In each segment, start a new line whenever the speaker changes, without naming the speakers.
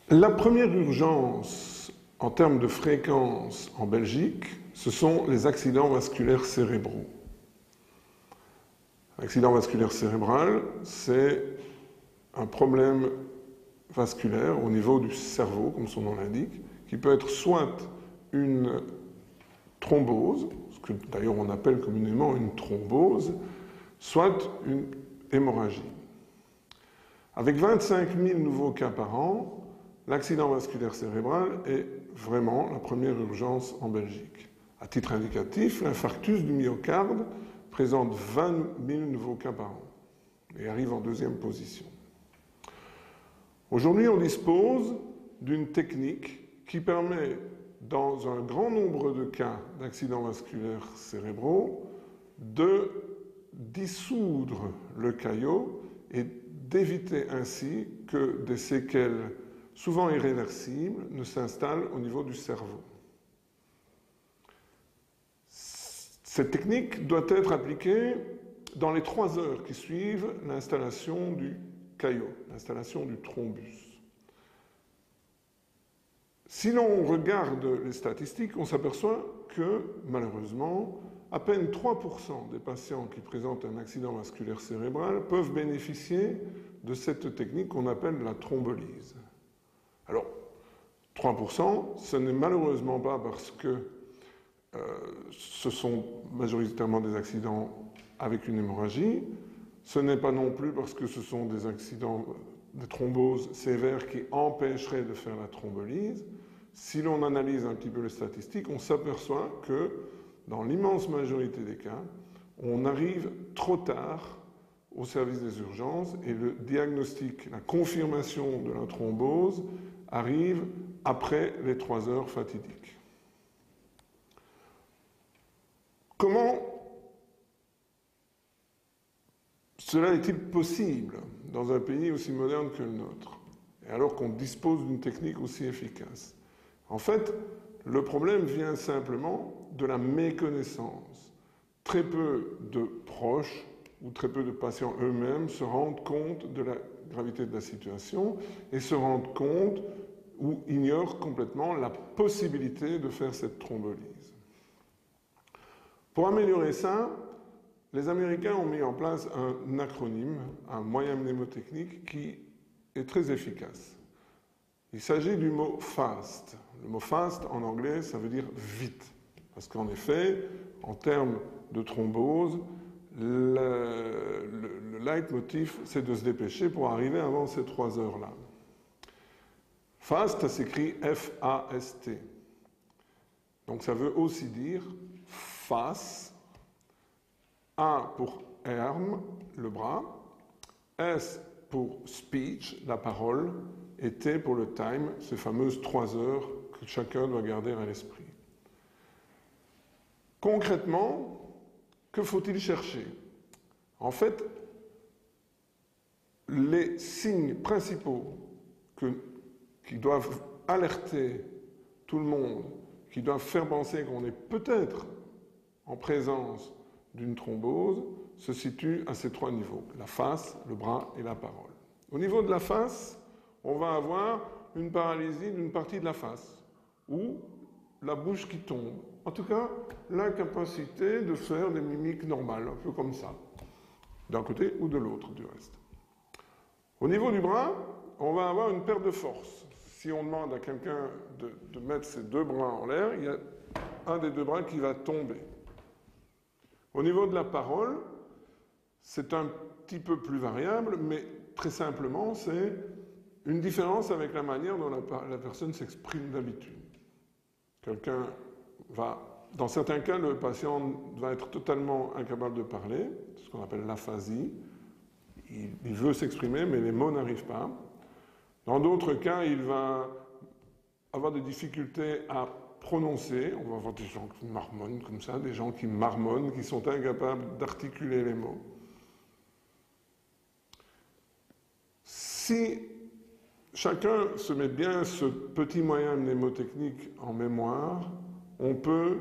La première urgence en termes de fréquence en Belgique, ce sont les accidents vasculaires cérébraux. L'accident vasculaire cérébral, c'est un problème vasculaire au niveau du cerveau, comme son nom l'indique, qui peut être soit une thrombose, ce que d'ailleurs on appelle communément une thrombose, soit une hémorragie. Avec 25 000 nouveaux cas par an, l'accident vasculaire cérébral est vraiment la première urgence en Belgique. À titre indicatif, l'infarctus du myocarde présente 20 000 nouveaux cas par an et arrive en deuxième position. Aujourd'hui, on dispose d'une technique qui permet, dans un grand nombre de cas d'accidents vasculaires cérébraux, de dissoudre le caillot et d'éviter ainsi que des séquelles souvent irréversibles ne s'installent au niveau du cerveau. Cette technique doit être appliquée dans les 3 heures qui suivent l'installation du caillot, l'installation du thrombus. Si l'on regarde les statistiques, on s'aperçoit que, malheureusement, à peine 3% des patients qui présentent un accident vasculaire cérébral peuvent bénéficier de cette technique qu'on appelle la thrombolyse. Alors, 3%, ce n'est malheureusement pas parce que ce sont majoritairement des accidents avec une hémorragie, ce n'est pas non plus parce que ce sont des accidents de thrombose sévères qui empêcheraient de faire la thrombolyse. Si l'on analyse un petit peu les statistiques, on s'aperçoit que dans l'immense majorité des cas, on arrive trop tard au service des urgences et le diagnostic, la confirmation de la thrombose arrive après les 3 heures fatidiques. Comment cela est-il possible dans un pays aussi moderne que le nôtre, et alors qu'on dispose d'une technique aussi efficace? En fait, le problème vient simplement de la méconnaissance. Très peu de proches ou très peu de patients eux-mêmes se rendent compte de la gravité de la situation et se rendent compte ou ignorent complètement la possibilité de faire cette thrombolyse. Pour améliorer ça, les Américains ont mis en place un acronyme, un moyen mnémotechnique qui est très efficace. Il s'agit du mot FAST. Le mot FAST, en anglais, ça veut dire vite. Parce qu'en effet, en termes de thrombose, le leitmotiv, c'est de se dépêcher pour arriver avant ces 3 heures-là. FAST, ça s'écrit F-A-S-T. Donc ça veut aussi dire face, A pour arm, le bras, S pour speech, la parole, et T pour le time, ces fameuses 3 heures que chacun doit garder à l'esprit. Concrètement, que faut-il chercher? En fait, les signes principaux qui doivent alerter tout le monde, qui doivent faire penser qu'on est peut-être en présence d'une thrombose, se situent à ces 3 niveaux, la face, le bras et la parole. Au niveau de la face, on va avoir une paralysie d'une partie de la face, ou la bouche qui tombe. En tout cas, l'incapacité de faire des mimiques normales, un peu comme ça, d'un côté ou de l'autre du reste. Au niveau du bras, on va avoir une perte de force. Si on demande à quelqu'un de mettre ses 2 bras en l'air, il y a un des 2 bras qui va tomber. Au niveau de la parole, c'est un petit peu plus variable, mais très simplement, c'est une différence avec la manière dont la personne s'exprime d'habitude. Quelqu'un va, dans certains cas, le patient va être totalement incapable de parler, ce qu'on appelle l'aphasie. Il veut s'exprimer, mais les mots n'arrivent pas. Dans d'autres cas, il va avoir des difficultés à prononcer. On va avoir des gens qui marmonnent comme ça, des gens qui marmonnent, qui sont incapables d'articuler les mots. Si chacun se met bien ce petit moyen mnémotechnique en mémoire, on peut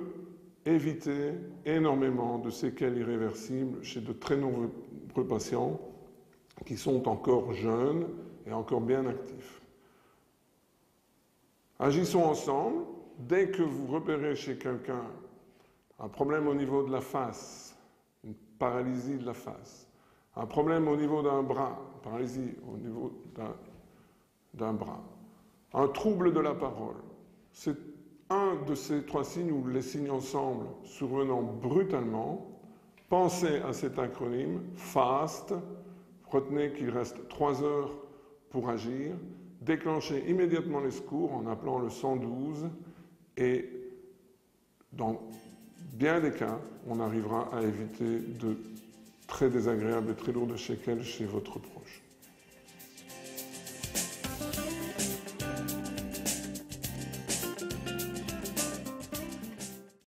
éviter énormément de séquelles irréversibles chez de très nombreux patients qui sont encore jeunes et encore bien actifs. Agissons ensemble. Dès que vous repérez chez quelqu'un un problème au niveau de la face, une paralysie de la face, un problème au niveau d'un bras, paralysie au niveau d'un bras, un trouble de la parole, c'est un de ces trois signes ou les signes ensemble survenant brutalement. Pensez à cet acronyme FAST, retenez qu'il reste 3 heures pour agir, déclenchez immédiatement les secours en appelant le 112 et dans bien des cas, on arrivera à éviter de très désagréables et très lourdes séquelles chez votre proche.